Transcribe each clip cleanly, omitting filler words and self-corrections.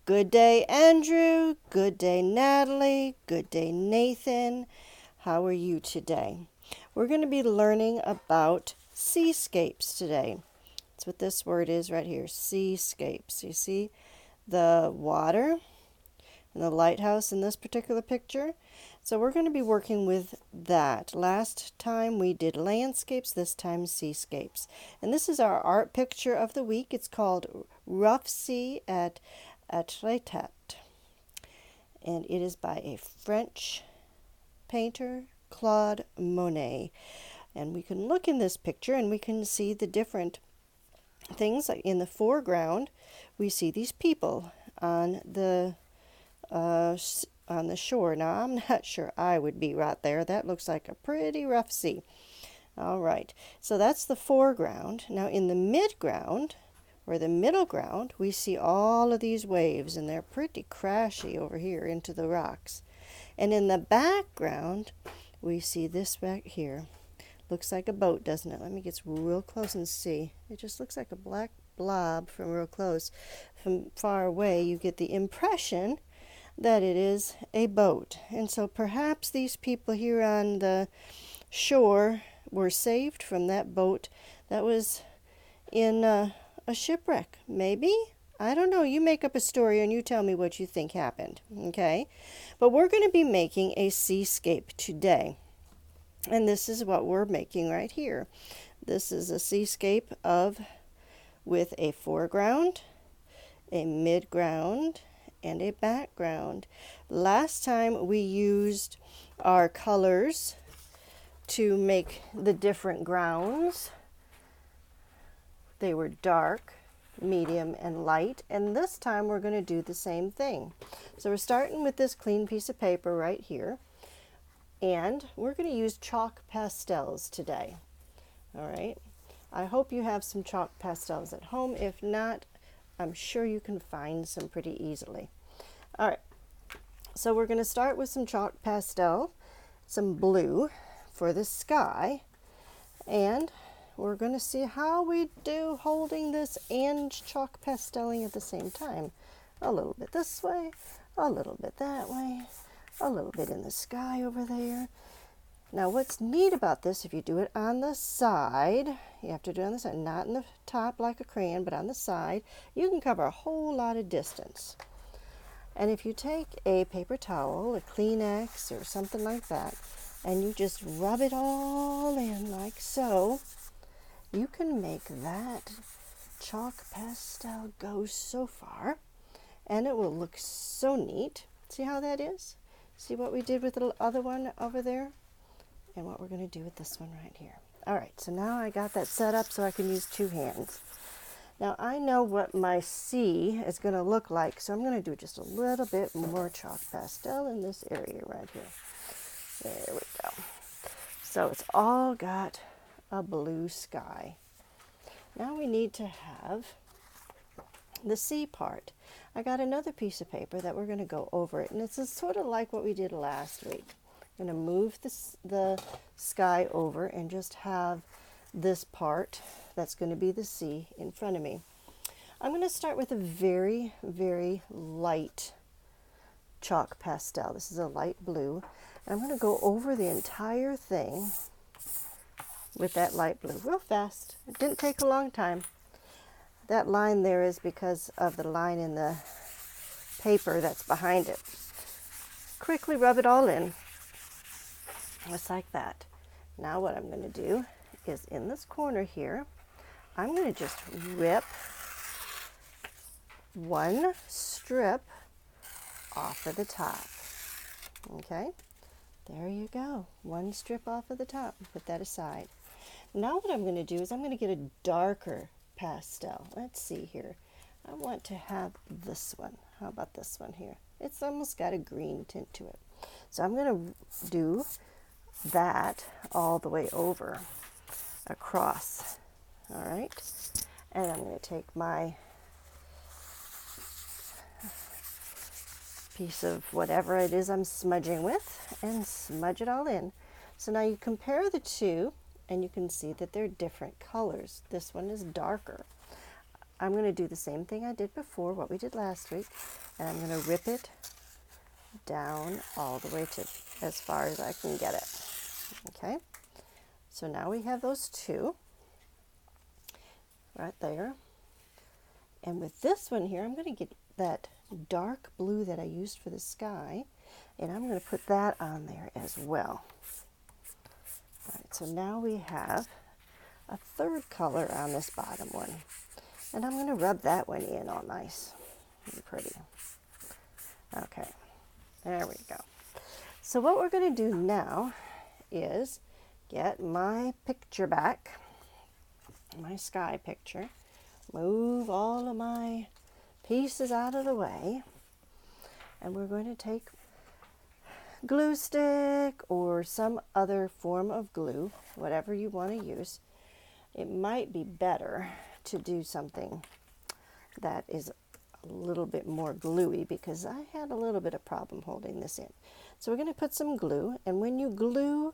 Good day, Andrew. Good day, Natalie. Good day, Nathan. How are you today? We're going to be learning about seascapes today. That's what this word is right here, seascapes. You see the water and the lighthouse in this particular picture? So we're going to be working with that. Last time we did landscapes, this time seascapes. And this is our art picture of the week. It's called Rough Sea at Etretat. And it is by a French painter, Claude Monet. And we can look in this picture and we can see the different things. Like in the foreground, we see these people on the shore. Now, I'm not sure I would be right there. That looks like a pretty rough sea. All right, so that's the foreground. Now, in the midground, or the middle ground, we see all of these waves, and they're pretty crashy over here into the rocks. And in the background, we see this back here. Looks like a boat, doesn't it? Let me get real close and see. It just looks like a black blob from real close. From far away, you get the impression that it is a boat. And so perhaps these people here on the shore were saved from that boat that was in a shipwreck. Maybe? I don't know. You make up a story and you tell me what you think happened. Okay? But we're going to be making a seascape today. And this is what we're making right here. This is a seascape with a foreground, a midground, and a background. Last time we used our colors to make the different grounds. They were dark, medium, and light, and this time we're going to do the same thing. So we're starting with this clean piece of paper right here, and we're going to use chalk pastels today. All right, I hope you have some chalk pastels at home. If not, I'm sure you can find some pretty easily. All right, so we're going to start with some chalk pastel, some blue for the sky, and we're going to see how we do holding this and chalk pasteling at the same time. A little bit this way, a little bit that way, a little bit in the sky over there. Now what's neat about this, if you do it on the side, you have to do it on the side, not in the top like a crayon, but on the side, you can cover a whole lot of distance. And if you take a paper towel, a Kleenex or something like that, and you just rub it all in like so, you can make that chalk pastel go so far, and it will look so neat. See how that is? See what we did with the other one over there? And what we're going to do with this one right here. All right, so now I got that set up so I can use two hands. Now I know what my sea is going to look like, so I'm going to do just a little bit more chalk pastel in this area right here. There we go. So it's all got a blue sky. Now we need to have the sea part. I got another piece of paper that we're going to go over it, and it's sort of like what we did last week. I'm going to move the sky over and just have this part that's going to be the sea in front of me. I'm going to start with a very, very light chalk pastel. This is a light blue. And I'm going to go over the entire thing with that light blue real fast. It didn't take a long time. That line there is because of the line in the paper that's behind it. Quickly rub it all in, just like that. Now what I'm going to do is in this corner here, I'm going to just rip one strip off of the top. Okay, there you go. One strip off of the top. Put that aside. Now what I'm going to do is I'm going to get a darker pastel. Let's see here. I want to have this one. How about this one here? It's almost got a green tint to it. So I'm going to do that all the way over across. All right. And I'm going to take my piece of whatever it is I'm smudging with and smudge it all in. So now you compare the two and you can see that they're different colors. This one is darker. I'm going to do the same thing I did before, what we did last week, and I'm going to rip it down all the way to as far as I can get it. Okay, so now we have those two right there. And with this one here, I'm going to get that dark blue that I used for the sky, and I'm going to put that on there as well. All right, so now we have a third color on this bottom one. And I'm going to rub that one in all nice and pretty. Okay, there we go. So what we're going to do now is get my picture back, my sky picture, move all of my pieces out of the way, and we're going to take glue stick or some other form of glue, whatever you want to use. It might be better to do something that is a little bit more gluey because I had a little bit of problem holding this in. So we're going to put some glue, and when you glue,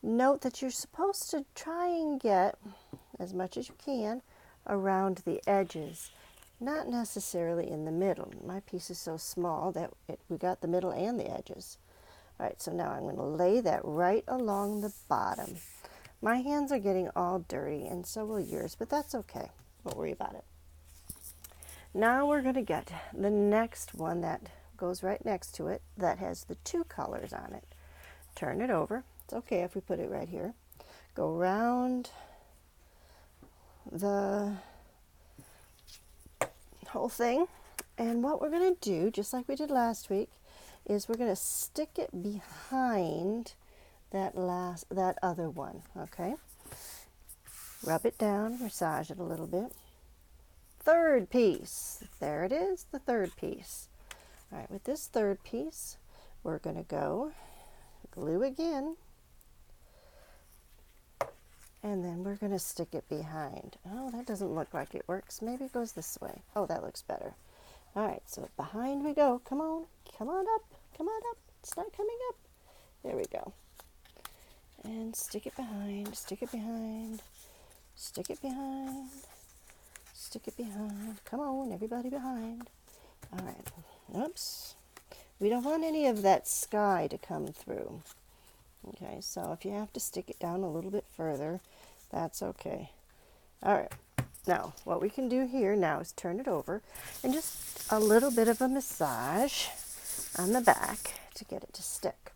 note that you're supposed to try and get as much as you can around the edges, not necessarily in the middle. My piece is so small that we got the middle and the edges. All right, so now I'm going to lay that right along the bottom. My hands are getting all dirty, and so will yours, but that's okay. Don't worry about it. Now we're going to get the next one that goes right next to it that has the two colors on it. Turn it over. It's okay if we put it right here. Go around the whole thing, and what we're going to do, just like we did last week, is we're going to stick it behind that other one. Okay, rub it down, massage it a little bit. Third piece, there it is, the third piece. All right, with this third piece, we're going to go glue again, and then we're going to stick it behind. Oh, that doesn't look like it works. Maybe it goes this way. Oh, that looks better. All right, so behind we go. Come on up, come on up. It's not coming up. There we go. And stick it behind, stick it behind, stick it behind, stick it behind. Come on, everybody behind. All right, oops. We don't want any of that sky to come through. Okay, so if you have to stick it down a little bit further, that's okay. All right, now what we can do here now is turn it over and just a little bit of a massage on the back to get it to stick.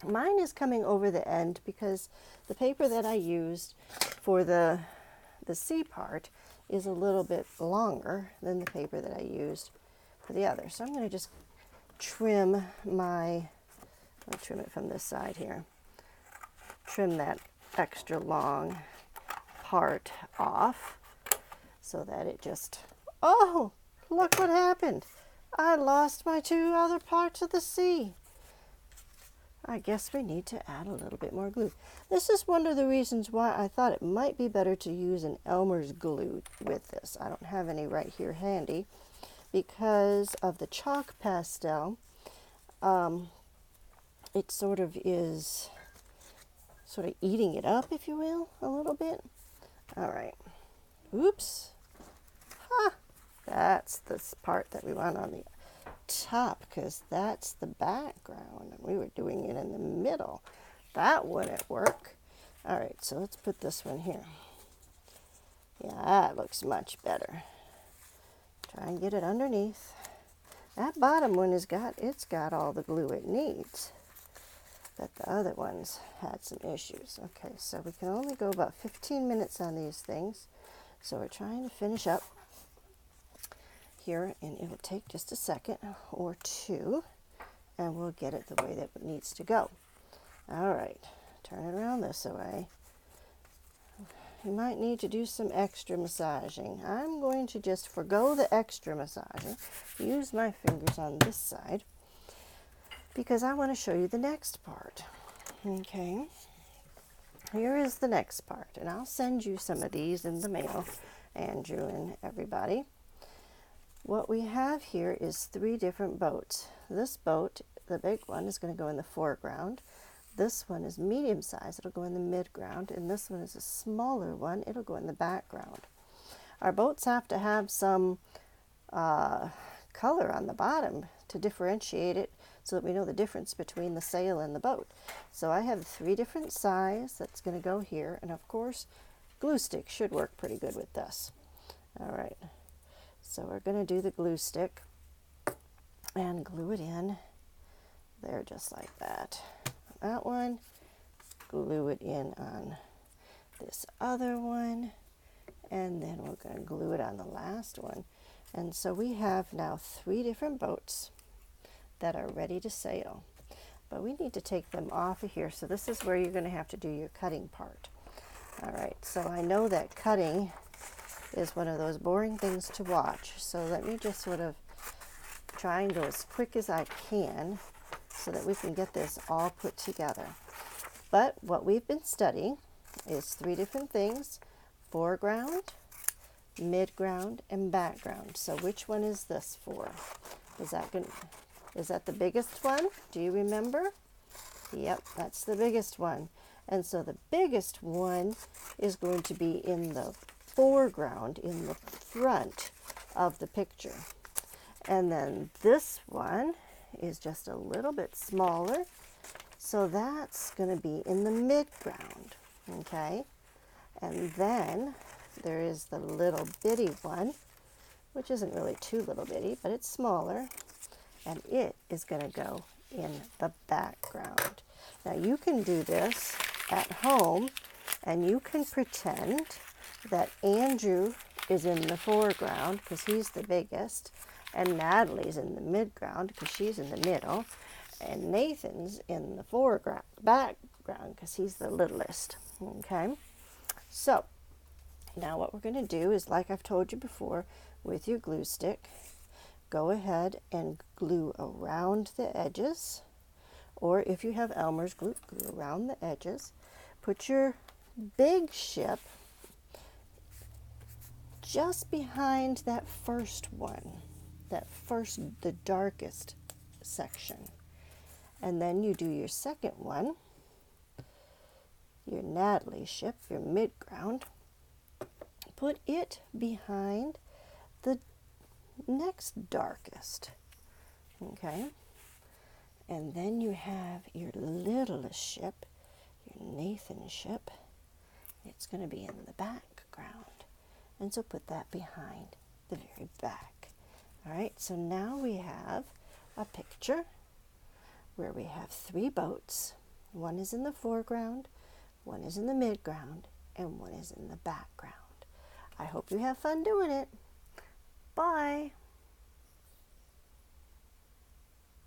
Mine is coming over the end because the paper that I used for the C part is a little bit longer than the paper that I used for the other. So I'm going to just trim I'll trim it from this side here. Trim that extra long part off so that it just, oh, look what happened. I lost my two other parts of the C. I guess we need to add a little bit more glue. This is one of the reasons why I thought it might be better to use an Elmer's glue with this. I don't have any right here handy because of the chalk pastel. It sort of is eating it up, if you will, a little bit. All right. Oops. Ha! That's the part that we want on the top because that's the background and we were doing it in the middle. That wouldn't work. All right, so let's put this one here. Yeah, that looks much better. Try and get it underneath. That bottom one it's got all the glue it needs, but the other ones had some issues. Okay, so we can only go about 15 minutes on these things, so we're trying to finish up here, and it will take just a second or two, and we'll get it the way that it needs to go. All right, turn it around this way. You might need to do some extra massaging. I'm going to just forgo the extra massaging, use my fingers on this side, because I want to show you the next part. Okay, here is the next part, and I'll send you some of these in the mail, Andrew and everybody. What we have here is 3 different boats. This boat, the big one, is going to go in the foreground. This one is medium size, it'll go in the midground, and this one is a smaller one, it'll go in the background. Our boats have to have some color on the bottom to differentiate it so that we know the difference between the sail and the boat. So I have 3 different size that's going to go here, and of course glue stick should work pretty good with this. All right, so we're going to do the glue stick and glue it in there just like that. That one, glue it in on this other one, and then we're going to glue it on the last one. And so we have now 3 different boats that are ready to sail, but we need to take them off of here. So this is where you're going to have to do your cutting part. All right, so I know that cutting is one of those boring things to watch, so let me just sort of try and go as quick as I can so that we can get this all put together. But what we've been studying is 3 different things: foreground, midground, and background. So which one is this for? Is that the biggest one? Do you remember? Yep, that's the biggest one. And so the biggest one is going to be in the foreground, in the front of the picture. And then this one is just a little bit smaller, so that's going to be in the midground, okay? And then there is the little bitty one, which isn't really too little bitty, but it's smaller, and it is going to go in the background. Now you can do this at home, and you can pretend that Andrew is in the foreground because he's the biggest, and Natalie's in the midground because she's in the middle, and Nathan's in the background because he's the littlest. Okay, so now what we're going to do is, like I've told you before, with your glue stick, go ahead and glue around the edges, or if you have Elmer's glue, glue around the edges. Put your big ship just behind that first one, the darkest section. And then you do your second one, your Natalie ship, your midground. Put it behind the next darkest, okay? And then you have your littlest ship, your Nathan ship. It's going to be in the background. And so put that behind the very back. All right, so now we have a picture where we have 3 boats. One is in the foreground, one is in the midground, and one is in the background. I hope you have fun doing it. Bye.